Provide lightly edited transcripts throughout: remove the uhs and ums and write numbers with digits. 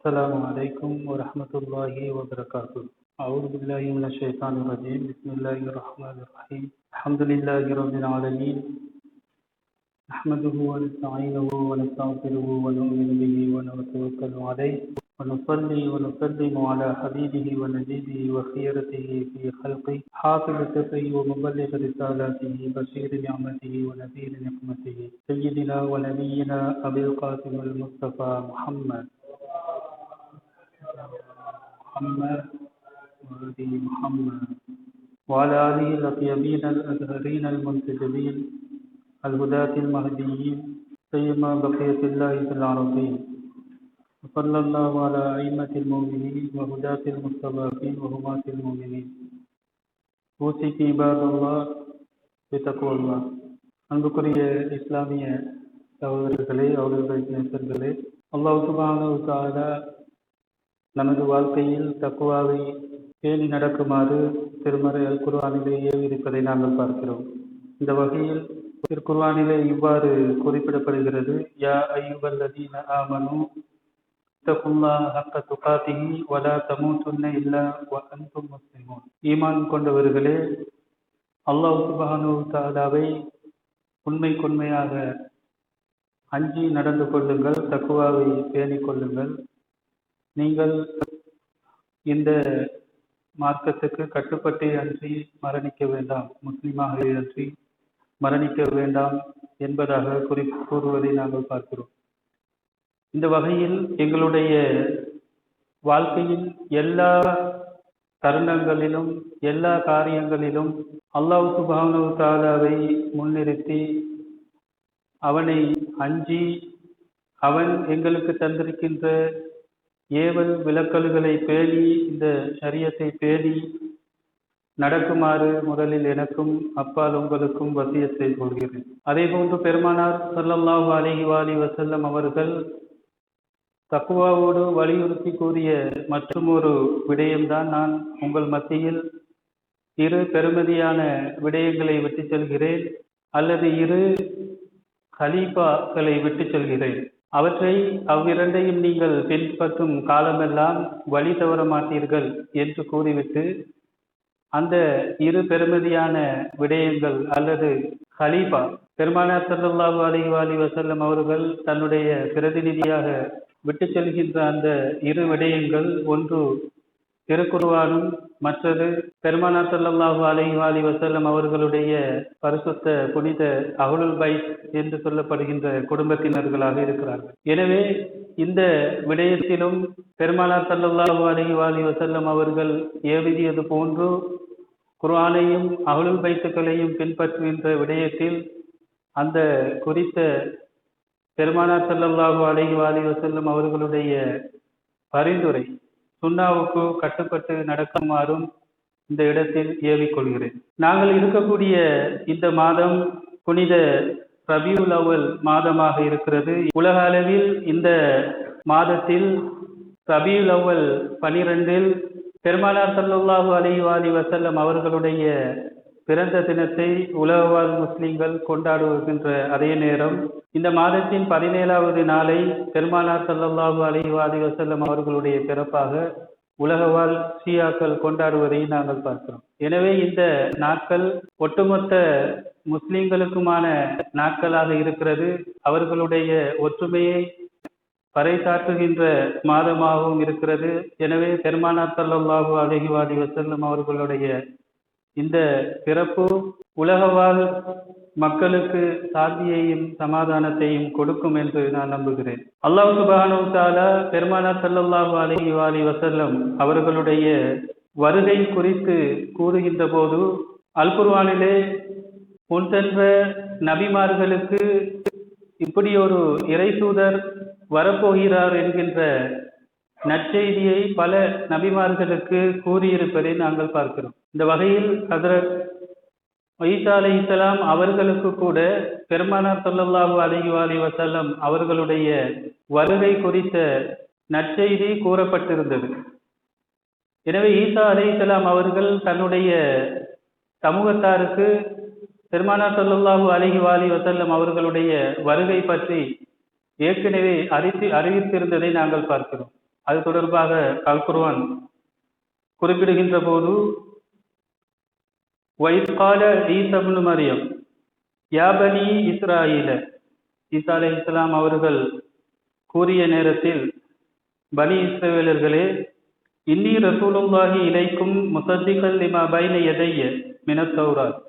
السلام عليكم ورحمة الله وبركاته. أعوذ بالله من الشيطان الرجيم. بسم الله الرحمن الرحيم. الحمد لله رب العالمين. نحمده ونستعينه ونستغفره ونؤمن به ونتوكل عليه ونصلي ونسلم على حبيبه ونبيه وخيرته في خلقه حافظ سره ومبلغ رسالاته بشير نعمته ونذير نقمته سيدنا ونبينا أبي القاسم المصطفى محمد وعلى آله الأطيبين الأطهرين المنتجبين الهداة المهديين سيما بقية الله في العربين. صلى الله على أئمة المؤمنين وهداة المستضعفين وهمات المؤمنين. أوصيك عباد الله بتقوى الله. அன்புக்குரிய இஸ்லாமிய சகோதரர்களே, அவர்களுடைய நேசர்களே, அல்லாஹ் சுப்ஹானஹு வ தஆலா நமது வாழ்க்கையில் தக்வாவை பேணி நடக்குமாறு திருமறை அல் குர்ஆனிலே ஏவியிருப்பதை நாங்கள் பார்க்கிறோம். இந்த வகையில் திருக்குர்ஆனிலே இவ்வாறு குறிப்பிடப்படுகிறது: யா அய்யுஹல்லதீன ஆமனூ தகுல்லாஹ ஹக்க துகாத்திஹி வலா தமூதுன்ன இல்லா வ அன்தும் முஸ்லிமூன். ஈமான் கொண்டவர்களே, அல்லாஹ் சுப்ஹானஹு வ தஆலாவை உண்மையாக அஞ்சி நடந்து கொள்ளுங்கள், தக்வாவை பேணிக் கொள்ளுங்கள். நீங்கள் இந்த மார்க்கத்துக்கு கட்டுப்பட்டே அன்றி மரணிக்க வேண்டாம், முஸ்லீமாக அன்றி மரணிக்க வேண்டாம் என்பதாக கூறுவதை நாங்கள் பார்க்கிறோம். இந்த வகையில் எங்களுடைய வாழ்க்கையில் எல்லா தருணங்களிலும் எல்லா காரியங்களிலும் அல்லாஹ் சுப்ஹானஹு வ தஆலாவை முன்னிறுத்தி அவனை அஞ்சி அவன் எங்களுக்கு தந்திருக்கின்ற ஏவல் விலக்கல்களை பேணி இந்த ஷரியத்தை பேணி நடக்குமாறு முதலில் எனக்கும் அப்பால் உங்களுக்கும் வசியத் செய்து கொள்கிறேன். அதே போன்று பெருமானார் ஸல்லல்லாஹு அலைஹி வஸல்லம் அவர்கள் தக்வாவோடு வலியுறுத்தி கூறிய மற்றும் ஒரு விடயம்தான், நான் உங்கள் மத்தியில் இரு பெருமதியான விடயங்களை விட்டு செல்கிறேன் அல்லது இரு கலீஃபாக்களை விட்டு செல்கிறேன். அவற்றை அவ்விரண்டையும் நீங்கள் பின்பற்றும் காலமெல்லாம் வழி தவற மாட்டீர்கள் என்று கூறிவிட்டு அந்த இரு பெருமதியான விடயங்கள் அல்லது கலீஃபா பெருமானார் ஸல்லல்லாஹு அலைஹி வஸல்லம் அவர்கள் தன்னுடைய பிரதிநிதியாக விட்டு செல்கின்ற அந்த இரு விடயங்கள், ஒன்று திருக்குர்ஆனும் மற்றது பெருமானார் ஸல்லல்லாஹு அலைஹி வஸல்லம் அவர்களுடைய பரிசுத்த புனித அஹ்லுல் பைத் என்று சொல்லப்படுகின்ற குடும்பத்தினர்களாக இருக்கிறார்கள். எனவே இந்த விடயத்திலும் பெருமானார் ஸல்லல்லாஹு அலைஹி வஸல்லம் அவர்கள் ஏவியது போன்று குர்ஆனையும் அஹ்லுல் பைத்துக்களையும் பின்பற்றுகின்ற விடயத்தில் அந்த குறித்த பெருமானார் ஸல்லல்லாஹு அலைஹி வஸல்லம் அவர்களுடைய பரிந்துரை சுன்னாவுக்கு கட்டுப்பட்டு நடக்குமாறும் இந்த இடத்தில் ஏவிக்கொள்கிறேன். நாங்கள் இருக்கக்கூடிய இந்த மாதம் புனித ரபியுல் அவ்வல் மாதமாக இருக்கிறது. உலக அளவில் இந்த மாதத்தில் ரபியுல் அவ்வல் 12 பெருமானார் ஸல்லல்லாஹு அலைஹி வஸல்லம் அவர்களுடைய பிறந்த தினத்தை உலகவாழ் முஸ்லிம்கள் கொண்டாடுகின்ற அதே நேரம் இந்த மாதத்தின் 17வது நாளை பெருமானார் ஸல்லல்லாஹு அலைஹி வஸல்லம் அவர்களுடைய பிறப்பாக உலகவாழ் ஷியாக்கள் கொண்டாடுவதை நாங்கள் பார்க்கிறோம். எனவே இந்த நாட்கள் ஒட்டுமொத்த முஸ்லிம்களுக்குமான நாட்களாக இருக்கிறது. அவர்களுடைய ஒற்றுமையை பறைசாற்றுகின்ற மாதமாகவும் இருக்கிறது. எனவே பெருமானார் ஸல்லல்லாஹு அலைஹி வஸல்லம் அவர்களுடைய இந்த பிறப்பு உலகவாழ் மக்களுக்கு சாந்தியையும் சமாதானத்தையும் கொடுக்கும் என்று நான் நம்புகிறேன். அல்லாஹ் சுப்ஹானஹு வ தஆலா பெருமானார் ஸல்லல்லாஹு அலைஹி வஸல்லம் அவர்களுடைய வருகை குறித்து கூறுகின்ற போது அல் குர்ஆனிலே முன் சென்ற நபிமார்களுக்கு இப்படி ஒரு இறைதூதர் வரப்போகிறார் என்கின்ற நற்செய்தியை பல நபிமார்களுக்கு கூறியிருப்பதை நாங்கள் பார்க்கிறோம். இந்த வகையில் ஹஜ்ரத் ஈசா அலைஹிஸ்ஸலாம் அவர்களுக்கு கூட பெருமானார் ஸல்லல்லாஹு அலைஹி வஸல்லம் அவர்களுடைய வருகை குறித்த நற்செய்தி கூறப்பட்டிருந்தது. எனவே ஈசா அலைஹிஸ்ஸலாம் அவர்கள் தன்னுடைய சமூகத்தாருக்கு பெருமானார் ஸல்லல்லாஹு அலைஹி வஸல்லம் அவர்களுடைய வருகை பற்றி ஏற்கனவே அறிவித்திருந்ததை நாங்கள் பார்க்கிறோம். அது தொடர்பாக அல் குர்ஆன் குறிப்பிடுகின்ற போது வைத் கால ஈசா இப்னு மரியம் யா பனி இஸ்ராயீல, ஈசா அலைஹிஸ்ஸலாம் அவர்கள் கூறிய நேரத்தில், பனி இஸ்ரவேலர்களே, இன்னி ரசூலுல்லாஹி இலைக்கும் முஸத்திகல் லிமா பைன யதைய மினத் தௌராத்,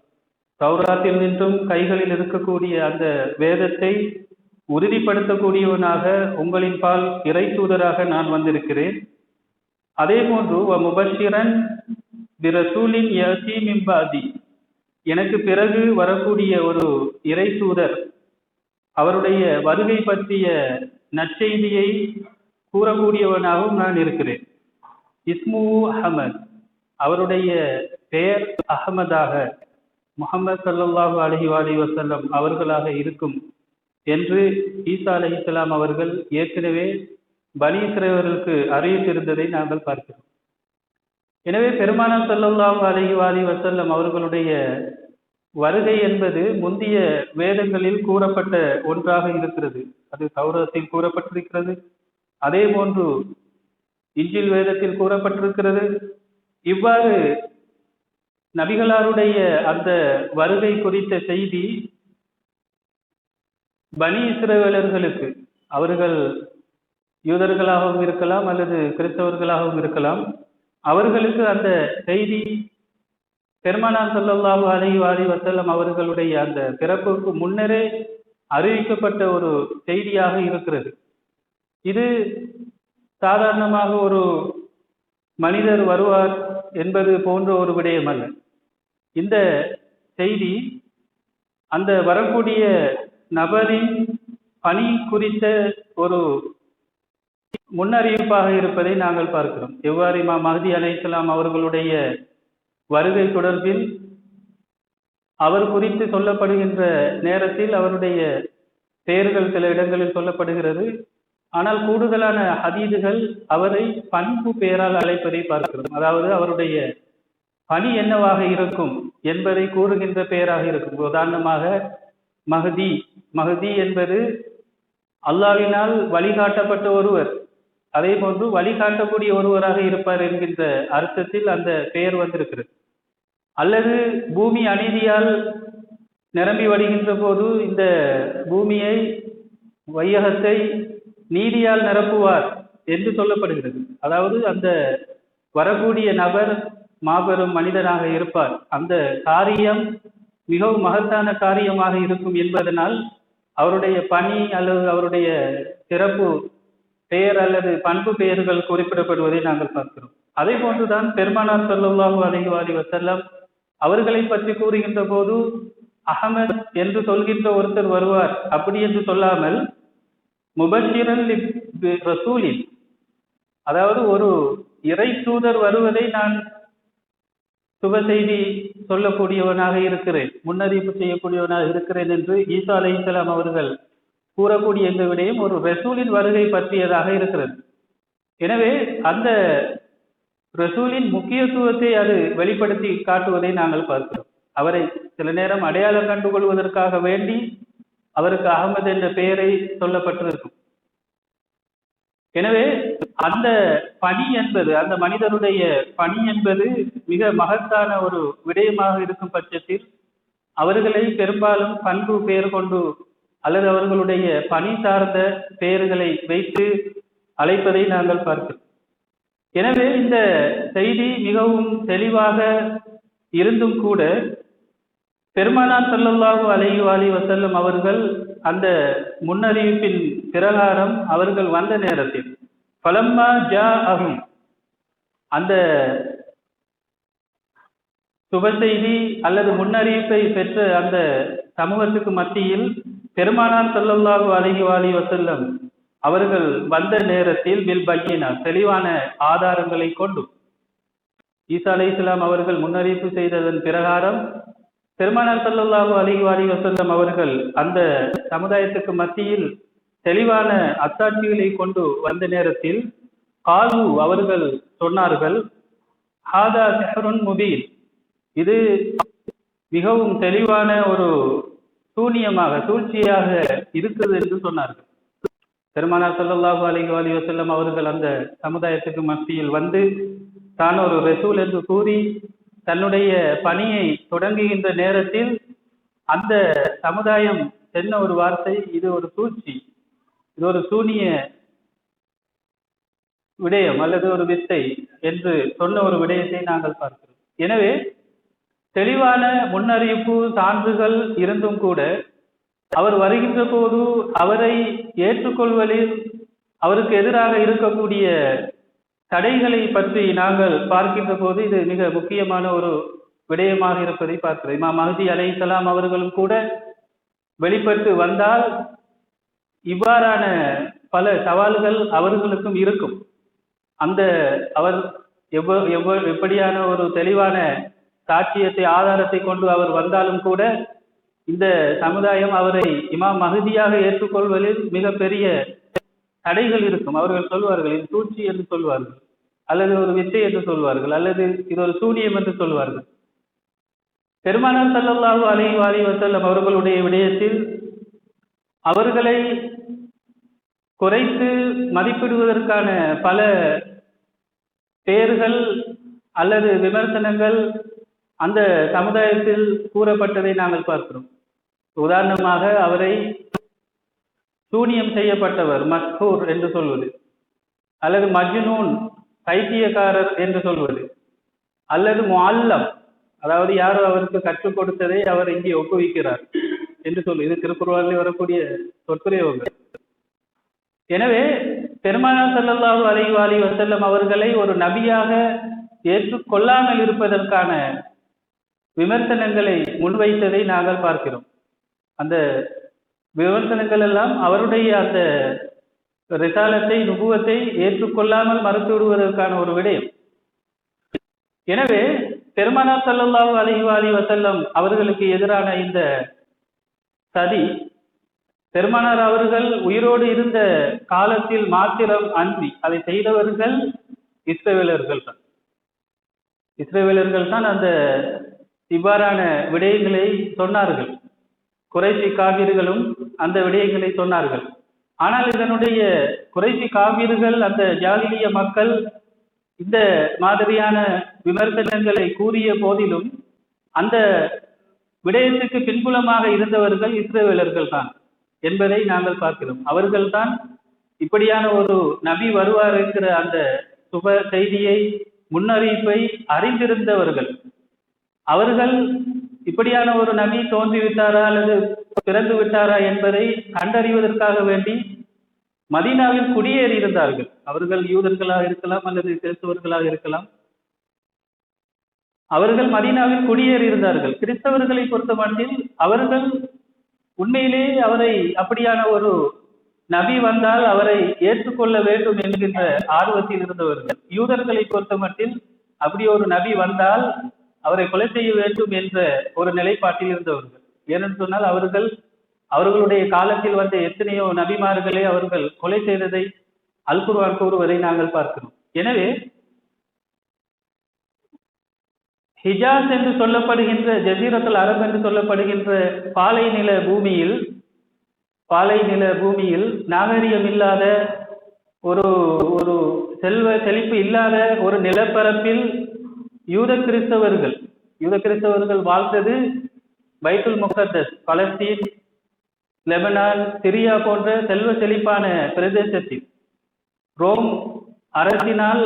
தௌராத்தில் நின்றும் கைகளில் இருக்கக்கூடிய அந்த வேதத்தை உறுதிப்படுத்தக்கூடியவனாக உங்களின் பால் இறை தூதராக நான் வந்திருக்கிறேன். அதே போன்று முபஷிரன் பிரசூலின் யஸீ மின் பஅதி, எனக்கு பிறகு வரக்கூடிய ஒரு இறை தூதர் அவருடைய வருகை பற்றிய நற்செய்தியை கூறக்கூடியவனாகவும் நான் இருக்கிறேன். இஸ்மு அஹமத், அவருடைய பெயர் அஹமதாக முஹம்மது ஸல்லல்லாஹு அலைஹி வஸல்லம் அவர்களாக இருக்கும் என்று ஈசா அலைஹிஸ்ஸலாம் அவர்கள் ஏற்கனவே பனி இஸ்ரவேலர்களுக்கு அறிவித்திருந்ததை நாங்கள் பார்க்கிறோம். எனவே பெருமானார் ஸல்லல்லாஹு அலைஹி வஸல்லம் அவர்களுடைய வருகை என்பது முந்திய வேதங்களில் கூறப்பட்ட ஒன்றாக இருக்கிறது. அது தௌராத்தில் கூறப்பட்டிருக்கிறது, அதே போன்று இன்ஜில் வேதத்தில் கூறப்பட்டிருக்கிறது. இவ்வாறு நபிகளாருடைய அந்த வருகை குறித்த செய்தி பனி இஸ்ரவேலர்களுக்கு, அவர்கள் யூதர்களாகவும் இருக்கலாம் அல்லது கிறிஸ்தவர்களாகவும் இருக்கலாம், அவர்களுக்கு அந்த செய்தி பெருமானார் ஸல்லல்லாஹு அலைஹி வஸல்லம் அவர்களுடைய அந்த பிறப்புக்கு முன்னரே அறிவிக்கப்பட்ட ஒரு செய்தியாக இருக்கிறது. இது சாதாரணமாக ஒரு மனிதர் வருவார் என்பது போன்ற ஒரு விடயம் அல்ல. இந்த செய்தி அந்த வரக்கூடிய நபரின் பணி குறித்த ஒரு முன்னறிவிப்பாக இருப்பதை நாங்கள் பார்க்கிறோம். எவ்வாறு இமாம் மஹ்தி அலைஹிஸ்ஸலாம் அவர்களுடைய வருகை தொடர்பில் அவர் குறித்து சொல்லப்படுகின்ற நேரத்தில் அவருடைய பெயர்கள் சில இடங்களில் சொல்லப்படுகிறது. ஆனால் கூடுதலான ஹதீதுகள் அவரை பண்பு பெயரால் அழைப்பதை பார்க்கிறோம். அதாவது அவருடைய பணி என்னவாக இருக்கும் என்பதை கூறுகின்ற பெயராக இருக்கும். உதாரணமாக மஹ்தி, மஹ்தி என்பது அல்லாஹ்வினால் வழிகாட்டப்பட்ட ஒருவர், அதே போன்று வழிகாட்டக்கூடிய ஒருவராக இருப்பார் என்கின்ற அர்த்தத்தில் அந்த பெயர் வந்திருக்கிறது. அல்லது பூமி அநீதியால் நிரம்பி வடிகின்ற போது இந்த பூமியை, வையகத்தை நீதியால் நிரப்புவார் என்று சொல்லப்படுகிறது. அதாவது அந்த வரக்கூடிய நபர் மாபெரும் மனிதனாக இருப்பார், அந்த காரியம் மிகவும் மகத்தான காரியமாக இருக்கும் என்பதனால் அவருடைய பணி அல்லது அவருடைய சிறப்பு பெயர் அல்லது பண்பு பெயர்கள் குறிப்பிடப்படுவதை நாங்கள் பார்க்கிறோம். அதே போன்றுதான் பெருமானார் ஸல்லல்லாஹு அலைஹி வஸல்லம் அவர்களை பற்றி கூறுகின்ற போது அஹமத் என்று சொல்கின்ற ஒருத்தர் வருவார் அப்படி என்று சொல்லாமல் முபஷிரன் ரசூலின், அதாவது ஒரு இறை தூதர் வருவதை நான் சுப செய்தி சொல்லக்கூடியவனாக இருக்கிறேன், முன்னறிவிப்பு செய்யக்கூடியவனாக இருக்கிறேன் என்று ஈசா அலைஹிஸ்ஸலாம் அவர்கள் கூறக்கூடிய இந்த விடயம் ஒரு ரசூலின் வருகை பற்றியதாக இருக்கிறது. எனவே அந்த ரசூலின் முக்கியத்துவத்தை அது வெளிப்படுத்தி காட்டுவதை நாங்கள் பார்க்கிறோம். அவரை சில நேரம் அடையாளம் கண்டுகொள்வதற்காக வேண்டி அவருக்கு அகமது என்ற பெயரை சொல்லப்பட்டிருக்கும். எனவே அந்த பணி என்பது, அந்த மனிதனுடைய பணி என்பது மிக மகத்தான ஒரு விடயமாக இருக்கும் பட்சத்தில் அவர்களை பெரும்பாலும் பண்பு பெயர் கொண்டு அல்லது அவர்களுடைய பணி சார்ந்த பெயர்களை வைத்து அழைப்பதை நாங்கள் பார்க்கிறோம். எனவே இந்த செய்தி மிகவும் தெளிவாக இருந்தும் கூட பெருமானார் ஸல்லல்லாஹு அலைஹி வஸல்லம் அவர்கள் அந்த முன்னறிவிப்பின் பிரகாரம் அவர்கள் வந்த நேரத்தில் ஃபலம்மா ஜாஅஹும், அந்த சுப செய்தி அல்லது முன்னறிவிப்பை பெற்ற அந்த சமூகத்துக்கு மத்தியில் பெருமானார் ஸல்லல்லாஹு அலைஹி வஸல்லம் அவர்கள் வந்த நேரத்தில் பில் பையினா, தெளிவான ஆதாரங்களை கொண்டு ஈசா அலைஹிஸ்ஸலாம் அவர்கள் முன்னறிவிப்பு செய்ததன் பிரகாரம் பெருமானார் ஸல்லல்லாஹு அலைஹி வஸல்லம் அவர்கள் அந்த சமுதாயத்துக்கு மத்தியில் தெளிவான அத்தாட்சிகளை கொண்டு வந்த நேரத்தில் காலு, அவர்கள் சொன்னார்கள், ஹாதா சிஹ்ருன் முபீன், இது மிகவும் தெளிவான ஒரு சூனியமாக, சூழ்ச்சியாக இருக்குது என்று சொன்னார்கள். பெருமானார் ஸல்லல்லாஹு அலைஹி வஸல்லம் அவர்கள் அந்த சமுதாயத்துக்கு மத்தியில் வந்து தான் ஒரு ரசூல் என்று கூறி தன்னுடைய பணியை தொடங்குகின்ற நேரத்தில் அந்த சமுதாயம் சொன்ன ஒரு வார்த்தை, இது ஒரு சூழ்ச்சி, இது ஒரு சூனிய விடயம் அல்லது ஒரு வித்தை என்று சொன்ன ஒரு விடயத்தை நாங்கள் பார்க்கிறோம். எனவே தெளிவான முன்னறிவிப்பு சான்றுகள் இருந்தும் கூட அவர் வருகின்ற போது அவரை ஏற்றுக்கொள்வதில் அவருக்கு எதிராக இருக்கக்கூடிய தடைகளை பற்றி நாங்கள் பார்க்கின்ற போது இது மிக முக்கியமான ஒரு விடயமாக இருப்பதை பார்க்கிறோம். இமாம் மஹ்தி அலைஹிஸ்ஸலாம் அவர்களும் கூட வெளிப்பட்டு வந்தால் இவ்வாறான பல சவால்கள் அவர்களுக்கும் இருக்கும். அந்த அவர் எப்படியான ஒரு தெளிவான சாட்சியத்தை ஆதாரத்தை கொண்டு அவர் வந்தாலும் கூட இந்த சமுதாயம் அவரை இமாம் மஹ்தியாக ஏற்றுக்கொள்வதில் மிகப்பெரிய தடைகள் இருக்கும். அவர்கள் சொல்வார்கள் இது சூழ்ச்சி என்று சொல்வார்கள், அல்லது ஒரு வித்தை என்று சொல்வார்கள், அல்லது இது ஒரு சூனியம் என்று சொல்வார்கள். பெருமானார் ஸல்லல்லாஹு அலைஹி வஸல்லம் அவர்களுடைய விடயத்தில் அவர்களை குறைத்து மதிப்பிடுவதற்கான பல பெயர்கள் அல்லது விமர்சனங்கள் அந்த சமுதாயத்தில் கூறப்பட்டதை நாங்கள் பார்க்கிறோம். உதாரணமாக அவரை சூனியம் செய்யப்பட்டவர் மஸ்ஹூர் என்று சொல்வது, அல்லது மஜ்னூன் பைத்தியக்காரர் என்று சொல்வது, அல்லது முஅல்லம் அதாவது யாரோ அவருக்கு கற்றுக் கொடுத்ததை அவர் இங்கே ஒப்புவிக்கிறார் என்று சொல்வது. இது திருக்குர்ஆனில் வரக்கூடிய சொற்பிரயோகங்கள். எனவே பெருமானார் ஸல்லல்லாஹு அலைஹி வஸல்லம் அவர்களை ஒரு நபியாக ஏற்றுக்கொள்ளாமல் இருப்பதற்கான விமர்சனங்களை முன்வைத்ததை நாங்கள் பார்க்கிறோம். அந்த விமர்சனங்கள் எல்லாம் அவருடைய அந்த ரிசாலத்தை நுபுவத்தை ஏற்றுக்கொள்ளாமல் மறுத்து விடுவதற்கான ஒரு விடயம். எனவே பெருமானார் ஸல்லல்லாஹு அலைஹி வஸல்லம் அவர்களுக்கு எதிரான இந்த சதி பெருமானார் அவர்கள் உயிரோடு இருந்த காலத்தில் மாத்திரம் அன்றி அதை செய்தவர்கள் இஸ்ரவேலர்கள் தான் அந்த இவ்வாறான விடயங்களை சொன்னார்கள். குறைஷி காபிர்களும் அந்த விடயங்களை சொன்னார்கள். ஆனால் இதனுடைய குறைஷி காபிர்கள் அந்த ஜாகிலிய மக்கள் இந்த மாதிரியான விமர்சனங்களை கூறிய போதிலும் அந்த விடயத்துக்கு பின்புலமாக இருந்தவர்கள் இஸ்ரவேலர்கள் தான் என்பதை நாங்கள் பார்க்கிறோம். அவர்கள்தான் இப்படியான ஒரு நபி வருவார் என்கிற அந்த சுப செய்தியை முன்னறிவிப்பை அறிந்திருந்தவர்கள். அவர்கள் இப்படியான ஒரு நபி தோன்றிவிட்டாரா அல்லது பிறந்து விட்டாரா என்பதை கண்டறிவதற்காக வேண்டி மதீனாவில் குடியேறி இருந்தார்கள். அவர்கள் யூதர்களாக இருக்கலாம் அல்லது கிறிஸ்தவர்களாக இருக்கலாம். அவர்கள் மதீனாவில் குடியேறி இருந்தார்கள். கிறிஸ்தவர்களை பொறுத்த மட்டில் அவர்கள் உண்மையிலே அவரை அப்படியான ஒரு நபி வந்தால் அவரை ஏற்றுக்கொள்ள வேண்டும் என்கின்ற ஆர்வத்தில் இருந்தவர்கள். யூதர்களை பொறுத்த மட்டில் அப்படி ஒரு நபி வந்தால் அவரை கொலை செய்ய வேண்டும் என்ற ஒரு நிலைப்பாட்டில் இருந்தவர்கள். ஏனென்று சொன்னால் அவர்களுடைய காலத்தில் வந்த எத்தனையோ நபிமார்களை அவர்கள் கொலை செய்ததை அல் குர்ஆன் கூறுவதை நாங்கள் பார்க்கிறோம். எனவே ஹிஜாஸ் என்று சொல்லப்படுகின்ற ஜசீரத்துல் அரப் என்று சொல்லப்படுகின்ற பாலை நில பூமியில் நாகரிகம் இல்லாத ஒரு செல்வ செழிப்பு இல்லாத ஒரு நிலப்பரப்பில் யூத கிறிஸ்தவர்கள் வாழ்ந்தது பைத்துல் முகத்தஸ், பலஸ்தீன், லெபனான், சிரியா போன்ற செல்வ செழிப்பான பிரதேசத்தில் ரோம் அரசினால்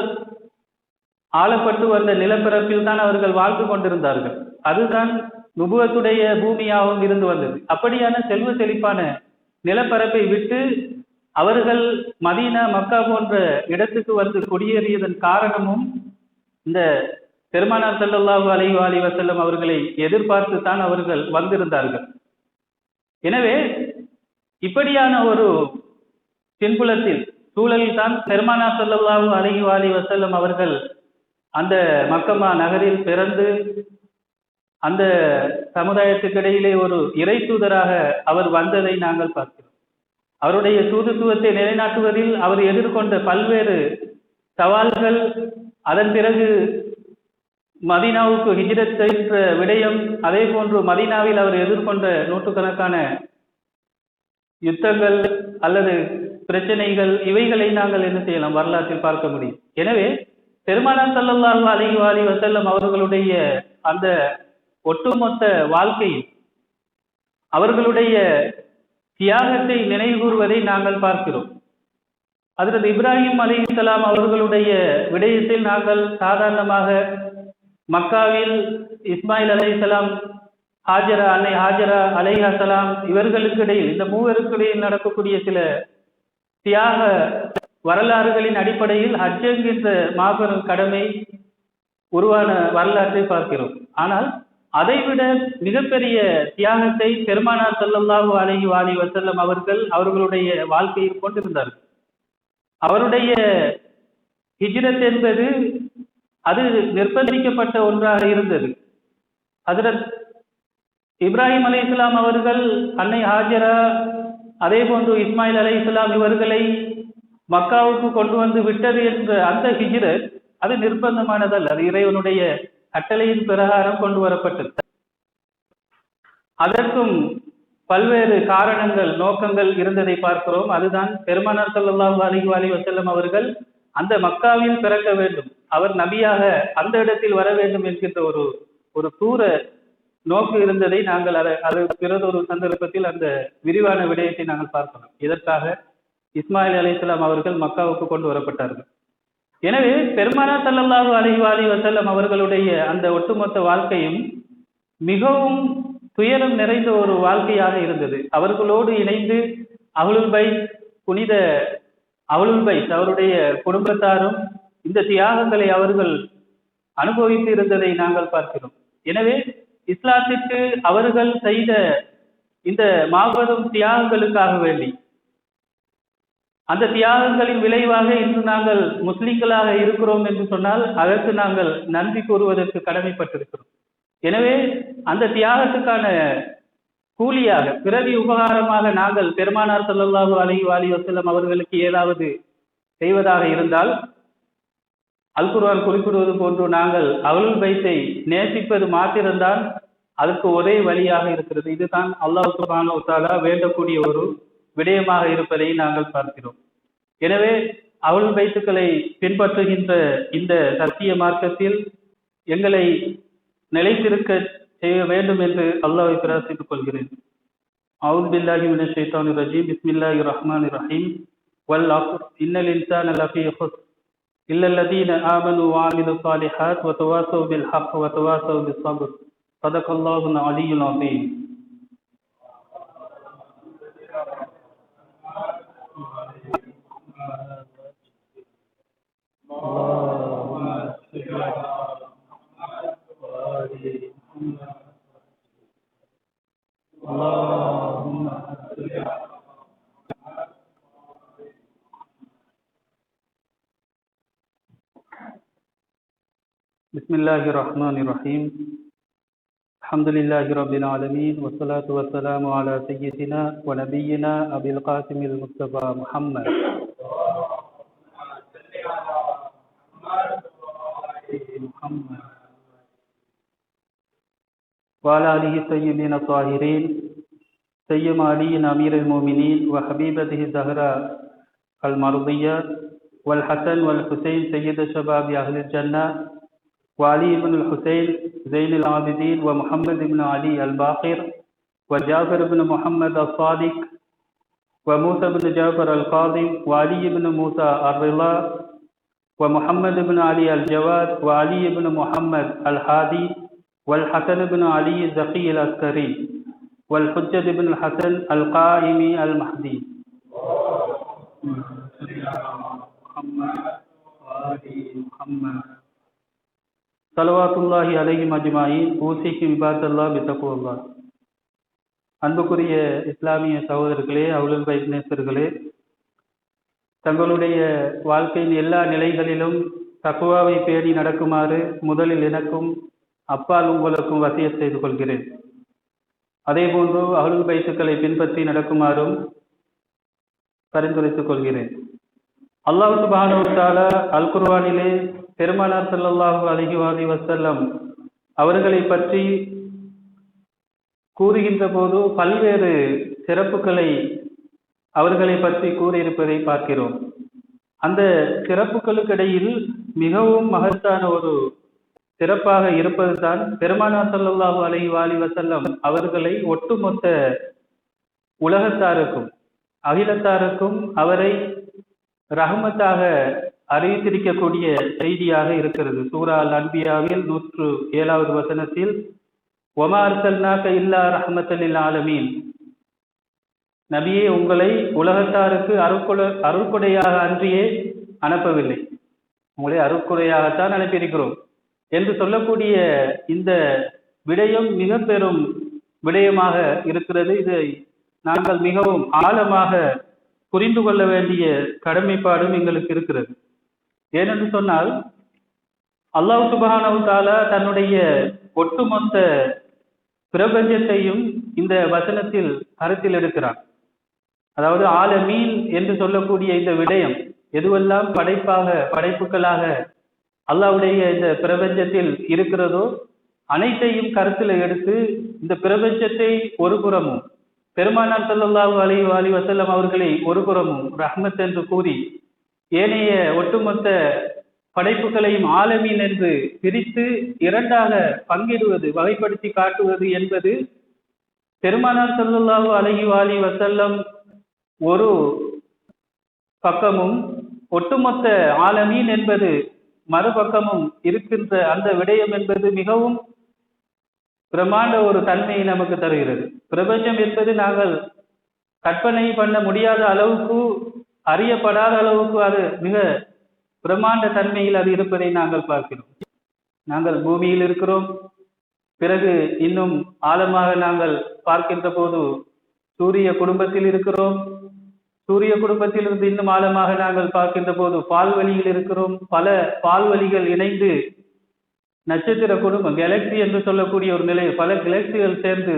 ஆளப்பட்டு வந்த நிலப்பரப்பில் தான் அவர்கள் வாழ்ந்து கொண்டிருந்தார்கள். அதுதான் நுபுவத்துடைய பூமியாகவும் இருந்து வந்தது. அப்படியான செல்வ செழிப்பான நிலப்பரப்பை விட்டு அவர்கள் மதீனா, மக்கா போன்ற இடத்துக்கு வந்து குடியேறியதன் காரணமும் இந்த பெருமானார் ஸல்லல்லாஹு அலைஹி வஸல்லம் அவர்களை எதிர்பார்த்து தான் அவர்கள் வந்திருந்தார்கள். எனவே இப்படியான ஒரு பின்புலத்தில் சூழலில் தான் பெருமானார் ஸல்லல்லாஹு அலைஹி வஸல்லம் அவர்கள் அந்த மக்கமா நகரில் பிறந்து அந்த சமுதாயத்துக்கிடையிலே ஒரு இறை தூதராக அவர் வந்ததை நாங்கள் பார்க்கிறோம். அவருடைய தூதுத்துவத்தை நிலைநாட்டுவதில் அவர் எதிர்கொண்ட பல்வேறு சவால்கள், அதன் பிறகு மதீனாவுக்கு ஹிஜ்ரத் என்ற விடயம், அதே போன்று மதீனாவில் அவர் எதிர்கொண்ட நூற்றுக்கணக்கான யுத்தங்கள் அல்லது பிரச்சனைகள் இவைகளை நாங்கள் என்ன செய்யலாம், வரலாற்றில் பார்க்க முடியும். எனவே பெருமானார் ஸல்லல்லாஹு அலைஹி வஸல்லம் அவர்களுடைய அந்த ஒட்டுமொத்த வாழ்க்கையில் அவர்களுடைய தியாகத்தை நினைவுகூர்வதை நாங்கள் பார்க்கிறோம். ஹஜ்ரத் இப்ராஹிம் அலைஹிஸ்ஸலாம் அவர்களுடைய விடயத்தில் நாங்கள் சாதாரணமாக மக்காவில் இஸ்மாயில் அலைஹிஸ்ஸலாம், அன்னை ஹாஜரா அலைஹிஸ்ஸலாம் இவர்களுக்கு இடையில், இந்த மூவருக்கு இடையில் நடக்கக்கூடிய சில தியாக வரலாறுகளின் அடிப்படையில் ஹஜ் என்கின்ற மாபெரும் கடமை உருவான வரலாற்றை பார்க்கிறோம். ஆனால் அதைவிட மிகப்பெரிய தியாகத்தை பெருமானார் ஸல்லல்லாஹு அலைஹி வஸல்லம் அவர்களுடைய வாழ்க்கையில் கொண்டிருந்தார்கள். அவருடைய ஹிஜ்ரத் என்பது அது நிர்பந்திக்கப்பட்ட ஒன்றாக இருந்தது. ஹஜ்ரத் இப்ராஹிம் அலைஹிஸ்ஸலாம் அவர்கள் அன்னை ஹாஜரா அதே போன்று இஸ்மாயில் அலைஹிஸ்ஸலாம் இவர்களை மக்காவுக்கு கொண்டு வந்து விட்டது என்ற அந்த ஹிஜ்ரத் அது நிர்பந்தமானதல்ல, அது இறைவனுடைய கட்டளையின் பிரகாரம் கொண்டு வரப்பட்டது. அதற்கும் பல்வேறு காரணங்கள் நோக்கங்கள் இருந்ததை பார்க்கிறோம். அதுதான் பெருமானார் ஸல்லல்லாஹு அலைஹி வஸல்லம் அவர்கள் அந்த மக்காவில் பிறக்க வேண்டும், அவர் நபியாக அந்த இடத்தில் வர வேண்டும் என்கின்ற ஒரு தூர நோக்கு இருந்ததை நாங்கள் அது பிறதொரு சந்தர்ப்பத்தில் அந்த விரிவான விடயத்தை நாங்கள் பார்க்கிறோம். இதற்காக இஸ்மாயில் அலைஹிஸ்ஸலாம் அவர்கள் மக்காவுக்கு கொண்டு வரப்பட்டார்கள். எனவே பெருமானார் ஸல்லல்லாஹு அலைஹி வஸல்லம் அவர்களுடைய அந்த ஒட்டுமொத்த வாழ்க்கையும் மிகவும் துயரம் நிறைந்த ஒரு வாழ்க்கையாக இருந்தது. அவர்களோடு இணைந்து அஹ்லுல் பைத், புனித அஹ்லுல் பைத் அவருடைய குடும்பத்தாரும் இந்த தியாகங்களை அவர்கள் அனுபவித்து இருந்ததை நாங்கள் பார்க்கிறோம். எனவே இஸ்லாத்திற்கு அவர்கள் செய்த இந்த மாபெரும் தியாகங்களுக்காக வேண்டி, அந்த தியாகங்களின் விளைவாக இன்று நாங்கள் முஸ்லிம்களாக இருக்கிறோம் என்று சொன்னால் அதற்கு நாங்கள் நன்றி கூறுவதற்கு கடமைப்பட்டிருக்கிறோம். எனவே அந்த தியாகத்துக்கான கூலியாக, பிறவி உபகாரமாக நாங்கள் பெருமானார் ஸல்லல்லாஹு அலைஹி வஸல்லம் அவர்களுக்கு ஏதாவது செய்வதாக இருந்தால், அல் குர்ஆன் குறிப்பிடுவது போன்று நாங்கள் அஹ்லுல் பைத்தை நேசிப்பது மாத்திரம்தான் அதற்கு ஒரே வழியாக இருக்கிறது. இதுதான் அல்லாஹ் சுப்ஹானஹு வ தஆலா வேண்டக்கூடிய ஒரு விடயமாக இருப்பதை நாங்கள் பார்க்கிறோம். எனவே அஹ்லுல் பைத்துக்களை பின்பற்றுகின்ற இந்த சத்திய மார்க்கத்தில் எங்களை நிலைத்திருக்க செய்ய வேண்டும் என்று அல்லாஹ்வை பிரார்த்தித்துக் கொள்கிறேன். அஊது பில்லாஹி மினஷ் ஷைத்தானிர் ரஜீம். பிஸ்மில்லாஹிர் ரஹ்மானிர் ரஹீம். வல் அஸ்ர் இன்னல் இன்சான லஃபீ குஸ்ர் இல்லல்லதீன ஆமனு வ அமிலுஸ் ஸாலிஹாத் வ தவாஸவ் பில் ஹக் வ தவாஸவ் பிஸ் ஸப்ர். ஸதகல்லாஹுல் அலிய்யுல் அஸீம். பிஸ்மில்லாஹிர் ரஹ்மானிர் ரஹீம். அல்ஹம்துலில்லாஹி ரப்பில் ஆலமீன் வஸ்ஸலாத்து வஸ்ஸலாமு அலா சய்யிதினா வ நபியினா அபில் காசிமில் முஸ்தபா முஹம்மத் وعلى آله الطيبين الطاهرين سيما علي أمير المؤمنين وحبيبته الزهراء المرضية والحسن والحسين سيد شباب أهل الجنة وعلي بن الحسين زين العابدين ومحمد بن علي الباقر وجعفر بن محمد الصادق وموسى بن جعفر القاضي وعلي بن موسى الرضا ومحمد بن علي الجواد وعلي بن محمد الهادي والحسن بن علي الزكي العسكري والحجة بن الحسن القائمي المهدي. ஸலவாத்துல்லாஹி அலைஹிம் அஜ்மாயின். ஊசிக்கும் இபாதல்லாஹ் பித்தக்வல்லாஹ். அன்புக்குரிய இஸ்லாமிய சகோதரர்களே, அஹ்லுல் பைத் நேசர்களே, தங்களுடைய வாழ்க்கையின் எல்லா நிலைகளிலும் தக்வாவை பேணி நடக்குமாறு முதலில் எனக்கும் அப்பால் உங்களுக்கும் வசியத் செய்து கொள்கிறேன். அதே போன்று அஹ்லுல் பைத்துக்களை பின்பற்றி நடக்குமாறும் பரிந்துரைத்துக் கொள்கிறேன். அல்லாஹ் சுப்ஹானஹு வ தஆலா அல் குர்ஆனிலே பெருமானார் ஸல்லல்லாஹு அலைஹி வஸல்லம் அவர்களை பற்றி கூறுகின்ற போது பல்வேறு சிறப்புகளை அவர்களை பற்றி கூறியிருப்பதை பார்க்கிறோம். அந்த சிறப்புகளுக்கு இடையில் மிகவும் மகத்தான ஒரு சிறப்பாக இருப்பதுதான் பெருமானார் ஸல்லல்லாஹு அலைஹி வஸல்லம் அவர்களை ஒட்டுமொத்த உலகத்தாருக்கும் அகிலத்தாருக்கும் அவரை ரஹ்மத்தாக அறிவித்திருக்கக்கூடிய செய்தியாக இருக்கிறது. சூரா அல் அன்பியாவில் 107வது வசனத்தில் வமா அர்சல்நாக இல்லா ரஹ்மத்தல் லில் ஆலமீன், நபியே உங்களை உலகத்தாருக்கு அருள்கொடையாக அன்றியே அனுப்பவில்லை, உங்களை அருள்கொடையாகத்தான் அனுப்பியிருக்கிறோம் என்று சொல்லக்கூடிய இந்த விடயம் மிக பெரும் விடயமாக இருக்கிறது. இதை நாங்கள் மிகவும் ஆழமாக புரிந்து கொள்ள வேண்டிய கடமைப்பாடும் எங்களுக்கு இருக்கிறது. ஏனென்று சொன்னால் அல்லாஹ் சுப்ஹானஹு தஆலா தன்னுடைய ஒட்டுமொத்த பிரபஞ்சத்தையும் இந்த வசனத்தில் கருத்தில் எடுக்கிறான். அதாவது ஆலமீன் என்று சொல்லக்கூடிய இந்த விடயம் எதுவெல்லாம் படைப்புகளாக அல்லாஹ்வுடைய இந்த பிரபஞ்சத்தில் இருக்கிறதோ அனைத்தையும் கருத்தில் எடுத்து இந்த பிரபஞ்சத்தை ஒரு புறமும் பெருமானார் ஸல்லல்லாஹு அலைஹி வஸல்லம் அவர்களை ஒரு புறமும் ரஹ்மத் என்று கூறி ஏனைய ஒட்டுமொத்த படைப்புகளையும் ஆலமீன் என்று பிரித்து இரண்டாக பங்கிடுவது, வகைப்படுத்தி காட்டுவது என்பது பெருமானார் ஸல்லல்லாஹு அலைஹி வஸல்லம் ஒரு பக்கமும் ஒட்டுமொத்த ஆலமீன் என்பது மறுபக்கமும் இருக்கின்ற அந்த விடயம் என்பது மிகவும் பிரமாண்ட ஒரு தன்மையை நமக்கு தருகிறது. பிரபஞ்சம் என்பது நாங்கள் கற்பனை பண்ண முடியாத அளவுக்கு, அறியப்படாத அளவுக்கு அது மிக பிரமாண்ட தன்மையில் அது இருப்பதை நாங்கள் பார்க்கிறோம். நாங்கள் பூமியில் இருக்கிறோம். பிறகு இன்னும் ஆழமாக நாங்கள் பார்க்கின்ற போது சூரிய குடும்பத்தில் இருக்கிறோம். சூரிய குடும்பத்திலிருந்து இன்னும் ஆழமாக நாங்கள் பார்க்கின்ற போது பால்வெளியில் இருக்கிறோம். பல பால்வெளிகள் இணைந்து நட்சத்திர குடும்பம், கேலக்சி என்று சொல்லக்கூடிய ஒரு நிலை, பல கேலக்சிகள் சேர்ந்து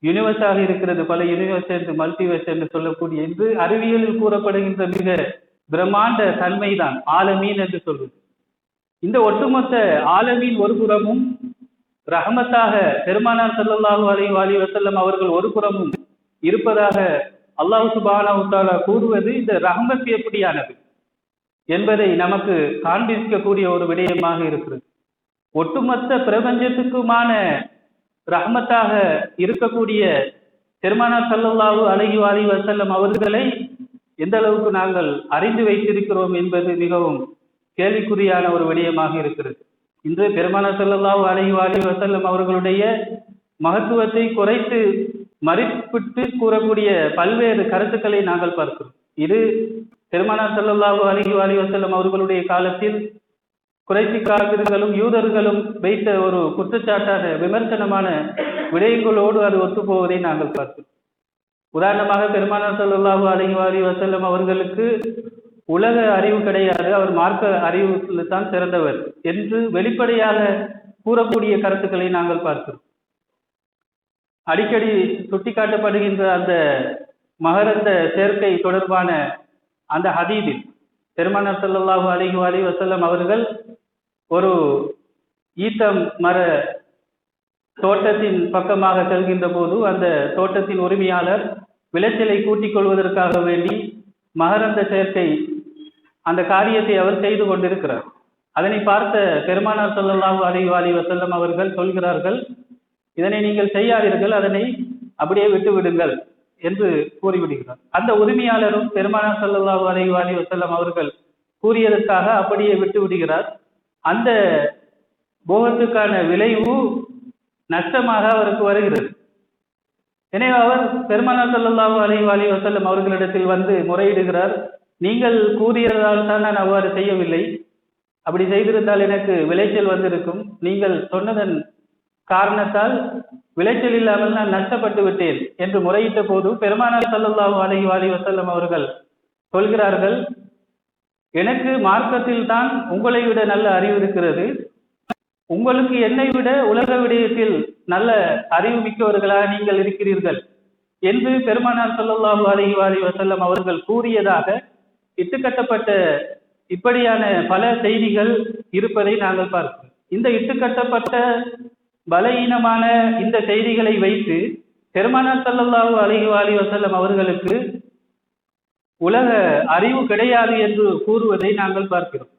யூனிவர்ஸாக இருக்கிறது. பல யூனிவர்ஸ் சேர்ந்து மல்டிவர்ஸ் என்று சொல்லக்கூடிய இன்று அறிவியலில் கூறப்படுகின்ற மிக பிரம்மாண்ட தன்மைதான் ஆலமீன் என்று சொல்வது. இந்த ஒட்டுமொத்த ஆலமீன் ஒரு புறமும் ரஹமத்தாக பெருமானார் ஸல்லல்லாஹு அலைஹி வஸல்லம் அவர்கள் ஒரு புறமும் இருப்பதாக அல்லாஹ் சுப்ஹானஹு தஆலா கூறுவது இந்த ரஹமத் எப்படியானது என்பதை நமக்கு காண்பிக்கக்கூடிய ஒரு விடயமாக இருக்கிறது. ஒட்டுமொத்த பிரபஞ்சத்துக்குமான ரஹமத்தாக இருக்கக்கூடிய பெருமானார் ஸல்லல்லாஹு அலைஹி வஸல்லம் அவர்களை எந்த அளவுக்கு நாங்கள் அறிந்து வைத்திருக்கிறோம் என்பது மிகவும் கேள்விக்குறியான ஒரு விடயமாக இருக்கிறது. இன்று பெருமானார் ஸல்லல்லாஹு அலைஹி வஸல்லம் அவர்களுடைய மகத்துவத்தை குறைத்து மதிப்பிட்டு கூறக்கூடிய பல்வேறு கருத்துக்களை நாங்கள் பார்க்கிறோம். இது பெருமானார் ஸல்லல்லாஹு அலைஹி வஸல்லம் அவர்களுடைய காலத்தில் குறைசி காவிர்களும் யூதர்களும் வைத்த ஒரு குற்றச்சாட்டான விமர்சனமான விடயங்களோடு அது ஒத்துப்போவதை நாங்கள் பார்க்கிறோம். உதாரணமாக பெருமானார் ஸல்லல்லாஹு அலைஹி வஸல்லம் அவர்களுக்கு உலக அறிவு கிடையாது, அவர் மார்க்க அறிவில் தான் சிறந்தவர் என்று வெளிப்படையாக கூறக்கூடிய கருத்துக்களை நாங்கள் பார்க்கிறோம். அடிக்கடி சுட்டிக்காட்டப்படுகின்ற அந்த மகரந்த சேர்க்கை தொடர்பான அந்த ஹதீஸில் பெருமானார் ஸல்லல்லாஹு அலைஹி வஸல்லம் அவர்கள் ஒரு ஈத்தம் மர தோட்டத்தின் பக்கமாக செல்கின்ற போது அந்த தோட்டத்தின் உரிமையாளர் விளைச்சலை கூட்டிக் கொள்வதற்காக வேண்டி மகரந்த சேர்க்கை அந்த காரியத்தை அவர் செய்து கொண்டிருக்கிறார். அதனை பார்த்த பெருமானார் ஸல்லல்லாஹு அலைஹி வஸல்லம் அவர்கள் சொல்கிறார்கள், இதனை நீங்கள் செய்யாதீர்கள், அதனை அப்படியே விட்டு விடுங்கள் என்று கூறிவிடுகிறார். அந்த உரிமையாளரும் பெருமானார் ஸல்லல்லாஹு அலைஹி வஸல்லம் அவர்கள் கூறியதற்காக அப்படியே விட்டு விடுகிறார். அந்த போகத்துக்கான விளைவு நஷ்டமாக அவருக்கு வருகிறது. எனவே அவர் பெருமானார் ஸல்லல்லாஹு அலைஹி வஸல்லம் அவர்களிடத்தில் வந்து முறையிடுகிறார், நீங்கள் கூறியதால் தான் நான் அவ்வாறு செய்யவில்லை, அப்படி செய்திருந்தால் எனக்கு விளைச்சல் வந்திருக்கும், நீங்கள் சொன்னதன் காரணத்தால் விளைச்சல் இல்லாமல் நான் நஷ்டப்பட்டு விட்டேன் என்று முறையிட்ட போது பெருமானார் ஸல்லல்லாஹு அலைஹி வஸல்லம் அவர்கள் சொல்கிறார்கள், எனக்கு மார்க்கத்தில் தான் உங்களை விட நல்ல அறிவு இருக்கிறது, உங்களுக்கு என்னை விட உலக விடயத்தில் நல்ல அறிவு மிக்கவர்களாக நீங்கள் இருக்கிறீர்கள் என்று பெருமானார் ஸல்லல்லாஹு அலைஹி வஸல்லம் அவர்கள் கூறியதாக இட்டுக்கட்டப்பட்ட இப்படியான பல செய்திகள் இருப்பதை நாங்கள் பார்க்கிறோம். இந்த இட்டுக்கட்டப்பட்ட பலவீனமான இந்த செய்திகளை வைத்து பெருமானார் ஸல்லல்லாஹு அலைஹி வஸல்லம் அவர்களுக்கு உலக அறிவு கிடையாது என்று கூறுவதை நாங்கள் பார்க்கிறோம்.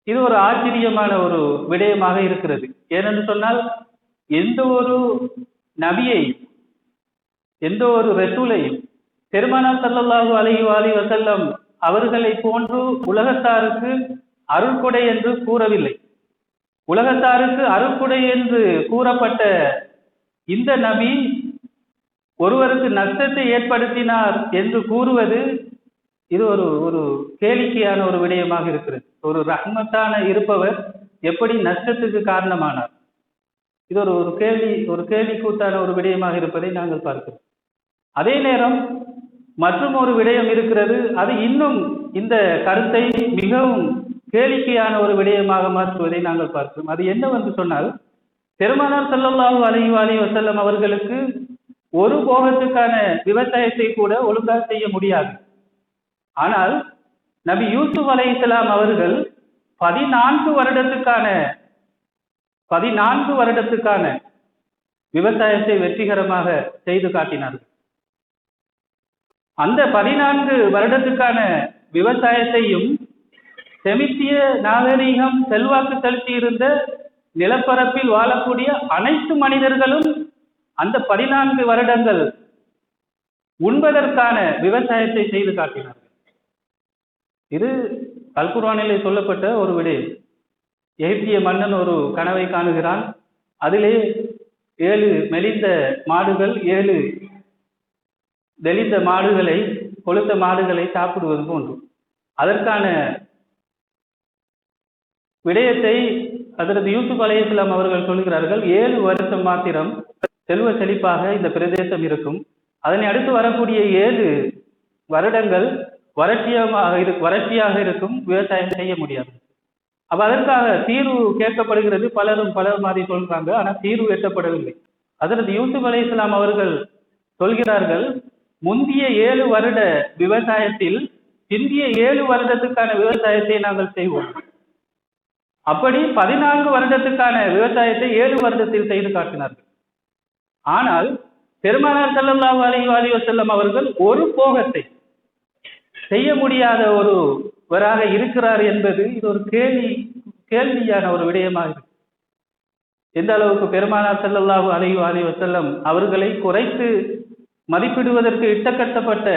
இது ஒரு ஆச்சரியமான ஒரு விடயமாக இருக்கிறது. ஏனென்று சொன்னால், எந்த ஒரு நபியை, எந்த ஒரு ரசூலையும் பெருமானார் ஸல்லல்லாஹு அலைஹி வஸல்லம் அவர்களை போன்று உலகத்தாருக்கு அருள்கொடை என்று கூறவில்லை. உலகத்தாருக்கு அருள்கொடை என்று கூறப்பட்ட இந்த நபி ஒருவருக்கு நஷ்டத்தை ஏற்படுத்தினார் என்று கூறுவது இது ஒரு கேளிக்கையான ஒரு விடயமாக இருக்கிறது. ஒரு ரஹ்மத்தான இருப்பவர் எப்படி நஷ்டத்துக்கு காரணமானார்? இது ஒரு கேலி கூத்தான ஒரு விடயமாக இருப்பதை நாங்கள் பார்க்கிறோம். அதே நேரம் மற்றும் ஒரு விடயம் இருக்கிறது. அது இன்னும் இந்த கருத்தை மிகவும் கேளிக்கையான ஒரு விடயமாக மாற்றுவதை நாங்கள் பார்க்கிறோம். அது என்னவென்று சொன்னால், பெருமானார் ஸல்லல்லாஹு அலைஹி வஸல்லம் அவர்களுக்கு ஒரு போகத்துக்கான விவசாயத்தை கூட ஒழுங்காக செய்ய முடியாது. ஆனால் நபி யூசுப் அலைஹிஸ்ஸலாம் அவர்கள் 14 வருடத்துக்கான விவசாயத்தை வெற்றிகரமாக செய்து காட்டினார்கள். அந்த 14 வருடத்துக்கான விவசாயத்தையும் செமித்திய நாகரீகம் செல்வாக்கு செலுத்தி இருந்த நிலப்பரப்பில் வாழக்கூடிய அனைத்து மனிதர்களும் அந்த 14 வருடங்கள் உண்பதற்கான விவசாயத்தை செய்து காட்டினார்கள். இது அல் குர்ஆனிலே சொல்லப்பட்ட ஒரு விடயம். எகிப்திய மன்னன் ஒரு கனவை காணுகிறான். அதிலே 7 மெலிந்த மாடுகள் 7 தெளிந்த மாடுகளை, கொழுத்த மாடுகளை சாப்பிடுவது போன்று. அதற்கான விடயத்தை ஹஜ்ரத் யூசுப் அலைஹிஸ்ஸலாம் அவர்கள் சொல்கிறார்கள், 7 வருஷம் மாத்திரம் செல்வ செழிப்பாக இந்த பிரதேசம் இருக்கும். அதனை அடுத்து வரக்கூடிய 7 வருடங்கள் வறட்சியாக இருக்கும், விவசாயம் செய்ய முடியாது. அப்ப அதற்காக தீர்வு கேட்கப்படுகிறது. பலரும் பல மாதிரி சொல்றாங்க, ஆனா தீர்வு எட்டப்படவில்லை. ஹஜ்ரத் யூசுப் அலைஹிஸ்ஸலாம் அவர்கள் சொல்கிறார்கள், முந்திய 7 வருட விவசாயத்தில் பிந்திய 7 வருடத்துக்கான விவசாயத்தை நாங்கள் செய்வோம். அப்படி 14 வருடத்துக்கான விவசாயத்தை 7 வருடத்தில் செய்து காட்டினார்கள். ஆனால் பெருமானார் ஸல்லல்லாஹு அலைஹி வஸல்லம் அவர்கள் ஒரு போகத்தை செய்ய முடியாத ஒருவராக இருக்கிறார் என்பது இது ஒரு கேள்வியான ஒரு விடயமாக இருக்கு. எந்த அளவுக்கு பெருமானார் ஸல்லல்லாஹு அலைஹி வஸல்லம் அவர்களை குறைத்து மதிப்பிடுவதற்கு இட்டக்கட்டப்பட்ட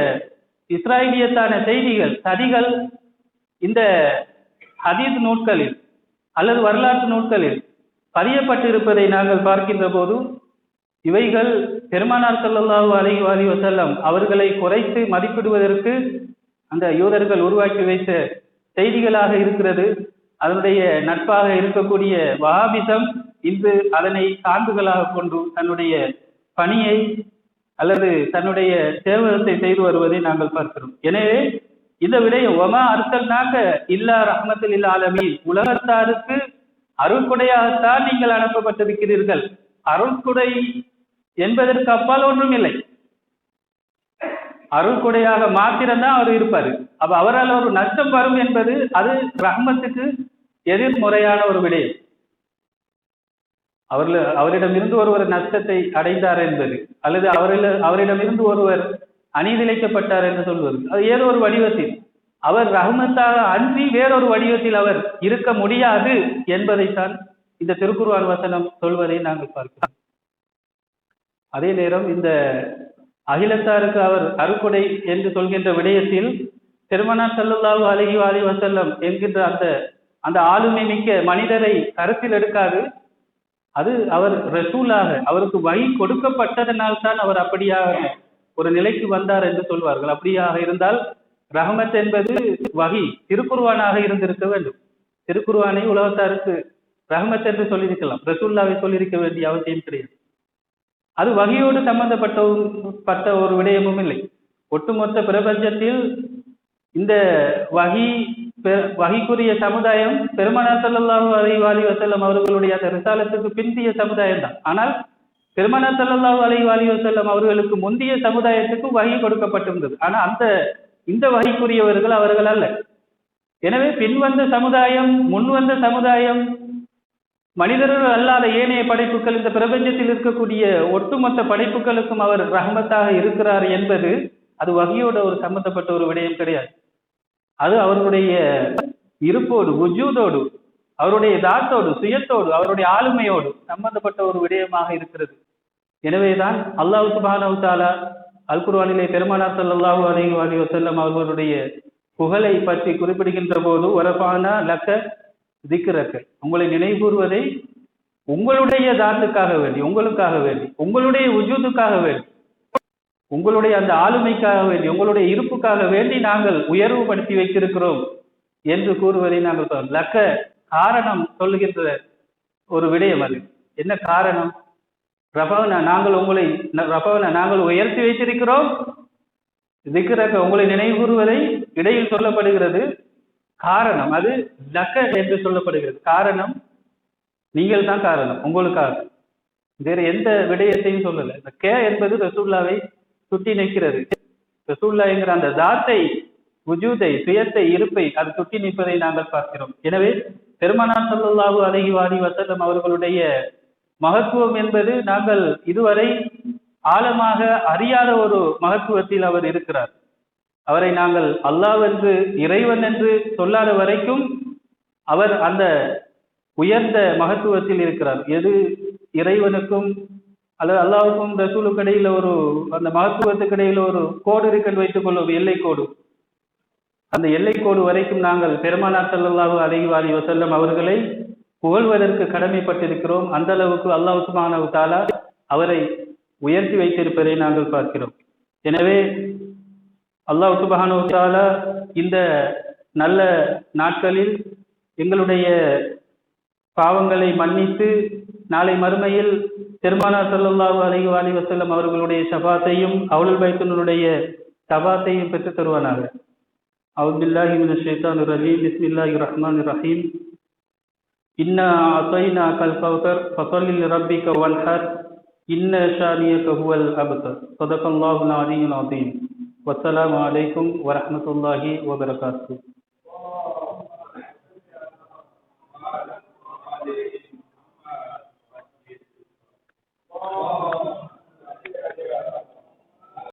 இஸ்ராயலியத்தான செய்திகள், சதிகள் இந்த ஹதீஸ் நூட்களில் அல்லது வரலாற்று நூட்களில் பதியப்பட்டிருப்பதை நாங்கள் பார்க்கின்ற போது, இவைகள் பெருமானார் ஸல்லல்லாஹு அலைஹி வஸல்லம் அவர்களை குறைத்து மதிப்பிடுவதற்கு அந்த யூதர்கள் உருவாக்கி வைத்த செய்திகளாக இருக்கிறது. அதனுடைய நட்பாக இருக்கக்கூடிய வஹாபிசம் இன்று அதனை சான்றுகளாக கொண்டு தன்னுடைய பணியை அல்லது தன்னுடைய சேவகத்தை செய்து வருவதை நாங்கள் பார்க்கிறோம். எனவே இந்த விடயம் வமா அர்சல்நாக இல்லா ரஹ்மத்துல் லில் ஆலமீன், உலகத்தாருக்கு அருள்கொடையாகத்தான் நீங்கள் அனுப்பப்பட்டிருக்கிறீர்கள். அருள்கொடை என்பதற்கு அப்பால் ஒன்றும் இல்லை. அருள்கொடையாக மாத்திரம்தான் அவர் இருப்பாரு. அப்ப அவரால் ஒரு நஷ்டம் வரும் என்பது அது ரஹ்மத்துக்கு எதிர்முறையான ஒரு விடயம். அவரிடமிருந்து ஒருவர் நஷ்டத்தை அடைந்தார் என்பது, அல்லது அவரிடமிருந்து ஒருவர் அநீதிழைக்கப்பட்டார் என்று சொல்வது, அது ஏதோ ஒரு வடிவத்தில் அவர் ரஹ்மத்தாக அன்றி வேறொரு வடிவத்தில் அவர் இருக்க முடியாது என்பதைத்தான் இந்த திருக்குர்ஆன் வசனம் சொல்வதை நாங்கள் பார்க்கிறோம். அதே நேரம் இந்த அகிலத்தாருக்கு அவர் அருள்கொடை என்று சொல்கின்ற விடயத்தில் பெருமானார் ஸல்லல்லாஹு அலைஹி வஸல்லம் என்கின்ற அந்த ஆளுமை மிக்க மனிதரை கருத்தில் எடுக்காது. அது அவர் ரசூலாக அவருக்கு வஹி கொடுக்கப்பட்டதனால் தான் அவர் அப்படியாக ஒரு நிலைக்கு வந்தார் என்று சொல்வார்கள். அப்படியாக இருந்தால் ரஹ்மத் என்பது வஹி திருக்குர்ஆனாக இருந்திருக்க வேண்டும். திருக்குர்ஆனை உலகத்தாருக்கு ரஹ்மத் என்று சொல்லியிருக்கலாம், ரசூல்லாவை சொல்லியிருக்க வேண்டிய அவசியம் கிடையாது. அது வஹியோடு சம்பந்தப்பட்ட ஒரு விடயமும் இல்லை. ஒட்டுமொத்த பிரபஞ்சத்தில் இந்த வஹிக்குரிய சமுதாயம் பெருமானார் ஸல்லல்லாஹு அலைஹி வஸல்லம் அவர்களுடைய அந்த ரிசாலத்துக்கு பிந்திய சமுதாயம் தான். ஆனால் பெருமானார் ஸல்லல்லாஹு அலைஹி வஸல்லம் அவர்களுக்கு முந்தைய சமுதாயத்துக்கு வஹி கொடுக்கப்பட்டிருந்தது. ஆனா இந்த வஹிக்குரியவர்கள் அவர்கள் அல்ல. எனவே பின்வந்த சமுதாயம், முன்வந்த சமுதாயம், மனிதர்கள் அல்லாத ஏனைய படைப்புகள், இந்த பிரபஞ்சத்தில் இருக்கக்கூடிய ஒட்டுமொத்த படைப்புகளுக்கும் அவர் ரஹ்மத்தாக இருக்கிறார் என்பது அது வகையோட ஒரு சம்பந்தப்பட்ட ஒரு விடயம் கிடையாது. அது அவர்களுடைய இருப்போடு, உஜூதோடு, அவருடைய தாத்தோடு, சுயத்தோடு, அவருடைய ஆளுமையோடு சம்பந்தப்பட்ட ஒரு விடயமாக இருக்கிறது. எனவேதான் அல்லாஹ் சுப்ஹானஹு வ தஆலா அல் குர்ஆனிலே பெருமானார் ஸல்லல்லாஹு அலைஹி வஸல்லம் அவர்களுடைய புகழை பற்றி குறிப்பிடுகின்ற போது வரஃபானா லக்க திக்ரக, உங்களை நினைவுகூர்வதை உங்களுடைய தாத்துக்காக வேண்டி, உங்களுக்காக வேண்டி, உங்களுடைய உஜூதுக்காக வேண்டி, உங்களுடைய அந்த ஆளுமைக்காக வேண்டி, உங்களுடைய இருப்புக்காக வேண்டி நாங்கள் உயர்வுபடுத்தி வைத்திருக்கிறோம் என்று கூறுவதை நாங்கள் லக்க காரணம் சொல்லுகின்ற ஒரு விடயம். அது என்ன காரணம்? ரஃபஅனா நாங்கள் உயர்த்தி வைத்திருக்கிறோம், திக்ரக உங்களை நினைவுகூறுவதை இடையில் சொல்லப்படுகிறது. காரணம் அது லக்க என்று சொல்லப்படுகிறது. காரணம் நீங்கள் தான் காரணம், உங்களுக்காக, வேறு எந்த விடயத்தையும் சொல்லல. இந்த கே என்பது ரசூல்லாவை சுட்டி நிற்கிறது. ரசூல்லா என்கிற அந்த தாத்தை, உஜூதை, சுயத்தை, இருப்பை அது சுட்டி நிற்பதை நாங்கள் பார்க்கிறோம். எனவே பெருமானார் ஸல்லல்லாஹு அலைஹி வஸல்லம் அவர்களுடைய மகத்துவம் என்பது நாங்கள் இதுவரை ஆழமாக அறியாத ஒரு மகத்துவத்தில் அவர் இருக்கிறார். அவரை நாங்கள் அல்லாஹ் என்று, இறைவன் என்று சொல்லாத வரைக்கும் அவர் அந்த உயர்ந்த மகத்துவத்தில் இருக்கிறார். எது இறைவனுக்கும் அல்லது அல்லாஹ்வுக்கும் ரசூலுக்கும் இடையில ஒரு அந்த மகத்துவத்துக்கு இடையில ஒரு கோடு இருக்குன்னு வைத்துக் கொள்ளும், எல்லை கோடு. அந்த எல்லை கோடு வரைக்கும் நாங்கள் பெருமானார் ஸல்லல்லாஹு அலைஹி வஸல்லம் அவர்களை புகழ்வதற்கு கடமைப்பட்டிருக்கிறோம். அந்த அளவுக்கு அல்லாஹ் சுப்ஹானஹு வ தஆலா அவரை உயர்த்தி வைத்திருப்பதை நாங்கள் பார்க்கிறோம். எனவே அல்லாஹ் சுப்ஹானஹு வ தஆலா இந்த நல்ல நாட்களில் எங்களுடைய பாவங்களை மன்னித்து நாளை மறுமையில் பெருமானார் ஸல்லல்லாஹு அலைஹி வஸல்லம் அவர்களுடைய ஷஃபாத்தையும் அஹ்லுல் பைத்தினுடைய ஷஃபாத்தையும் பெற்று தருவானாக. அஊது பில்லாஹி மினஷ் ஷைத்தானிர் ரஜீம். பிஸ்மில்லாஹிர் ரஹ்மானிர் ரஹீம். இன்னா அஸைனாகல் கௌஸர் ஃபஸல்லி லிரப்பிக வன்ஹர் இன்ன ஷானியக ஹுவல் அப்தர். ஸதகல்லாஹுல் அலிய்யுல் அஸீம். வஸ்ஸலாமு அலைக்கும் வரஹ்மத்துல்லாஹி வபரகாத்துஹு.